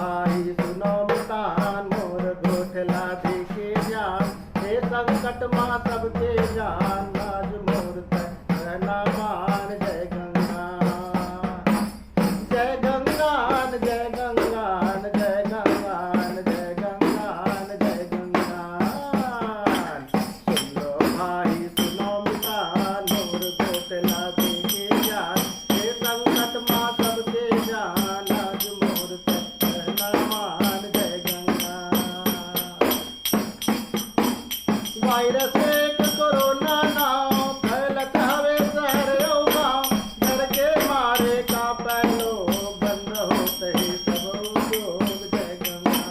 भाई सुनो मितान मोर गोठला देखे जान हे संकट माँ सबके जान आज मोर कहना मान जय गंगा जय गंगान जय गंगान जय गंगान जय गंगान जय गंगान सुन लो भाई सुनो मितान मोर गोठला देखे जान हे संकट माँ सबके जान आज मोर कहना मान जय गंगा वायरस एक कोरोना नाम फैलत हवे शहर और गाँव डर के मारे का पैलो बंद होते ही सब उद्योग जय गंगा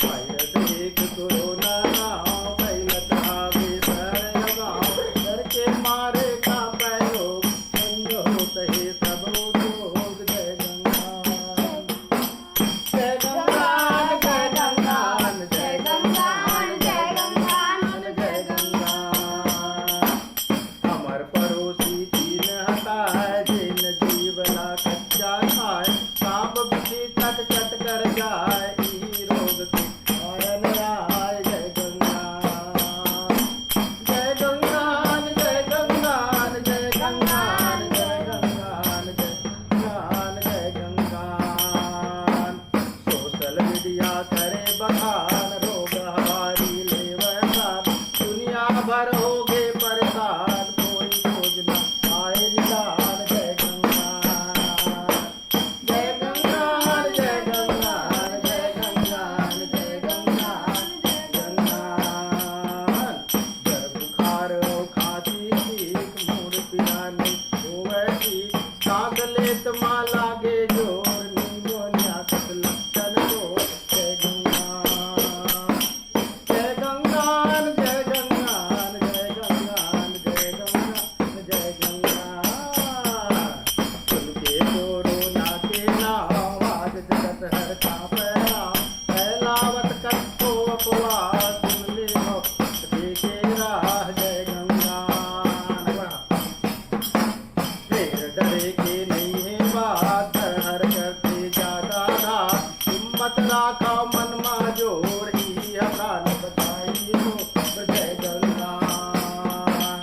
वायरस एक कोरोना नाम फैलत हवे शहर और गाँव डर के मारे का पैलो बंद होते ही सब उद्योग जय गंगा जय गंगान जय गंगान जय गंगान जय गंगान जय गंगान हमर पड़ोसी चीन हटाए जिन जीवना कच्चा खाए सांप बिछी चट चट कर जाए ई रोग के कारण आए जय गंगान जय गंगान जय गंगान जय गंगान जय गंगान जय गंगान जय गंगान सोशल मीडिया करे बखान रोग हमारी ले वहसान दुनिया भर हो गए परेशान कोई योजना आए निदान जय गंगान जय गंगान जय गंगान जय गंगान जय गंगान जय गंगान जर बुखार हो खांसी ठीक मूड पिरानी होवे ठीक सांस लेत माँ लागे जोर निमोनिया सब लक्षण हो जय गंगान जय गंगान जय गंगान जय गंगान जय गंगान जय गंगान सुनके कोरोना के नाम आज जगत हर का फैलावत कत्तो अपवाद सुन ले देखे राह जय गंगान फिर डरे के नहीं है बात हर करते ज्यादा रात हिम्मत राखा मन मा जोर ही हमारा न बताई हो जय गंगान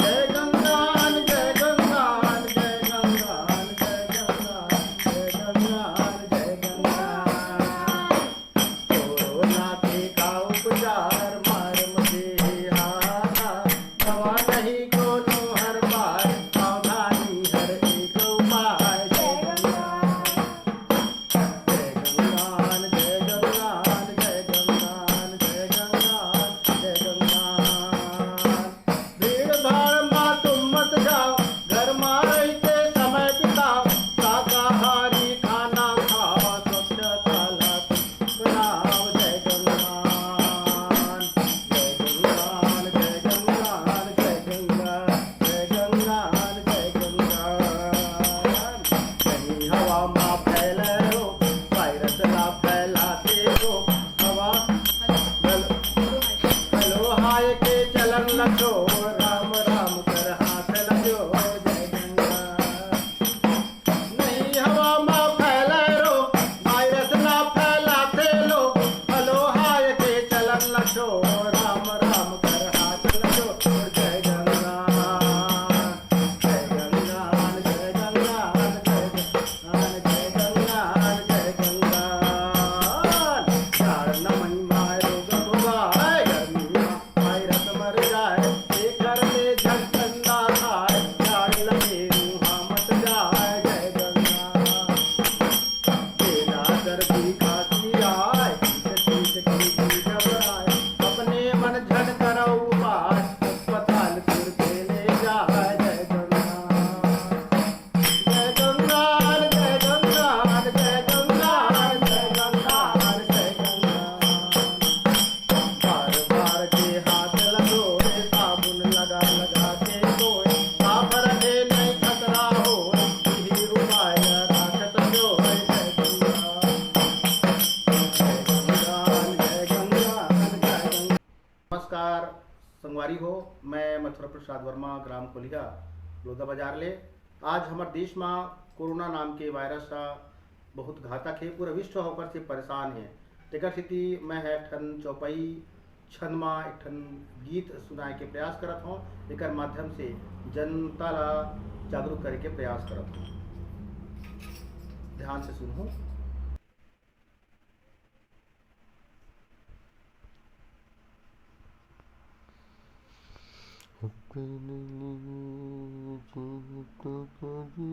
जय गंगान जय गंगान जय गंगान जय गंगान जय गंगान जय गंगान कोरोना के का उपचार मार मुझे हाहाकार दवा नहीं कोनो हर बार सावधानी हर एक उपाय जय गंगान जय गंगान जय गंगान जय गंगान जय गंगान जय गंगान भीड़ भाड़ माँ तुम मत जाओ घर माँ रहते समय बिताओ शाकाहारी खाना खाओ स्वच्छता लाभ बनाओ जय गंगान जय गंगान जय गंगान जय गंगान जय गंगान जय गंगान कहीं हवा माँ फैले हो वायरस ना फैलाते हो हवा हेलो हाय के चलन लगो राम राम कर हाथ लगो जय गंगा नहीं हवा माँ फैले रो वायरस ना फैलाते लो हेलो हाय के चलन लगो राम राम कर हाथ लगो जय गंगान जय गंगान जय गंगान जय गंगान जय गंगान जय गंगान चार नमन माय रोग भुगाए गर्मी माँ वायरस मर जाए एक कर ले जग ठंडा खाए झाड़ लगे मुँह मत जाए जय गंगान तेरा सर्दी खांसी आए ठीक की घबराए अपने मन झट करो उपाय अस्पताल फिर के ले जाए जय गंगान जय गंगान जय गंगान जय गंगान जय गंगान जय गंगान बार बार के हाथ लगो रे साबुन लगा लगा के धोए साफ रहे नहीं खतरा हो यही उपाय राखत जो है जय गंगान जय गंगान जय गंगान जय गंगान नमस्कार संगवारी हो मैं मथुरा प्रसाद वर्मा ग्राम कोलिया लोधा बाजार ले आज हमारे देश में कोरोना नाम के वायरस बहुत घातक है, पूरा विश्व होकर से परेशान है। तेकर स्थिति मैं है ठन चौपाई छन मा एक ठन गीत सुनाए के प्रयास करत हूँ, एकर माध्यम से जनता ला जागरूक करे के प्रयास करत हूँ। ध्यान से सुनहूँ। अपने लिए जीत करी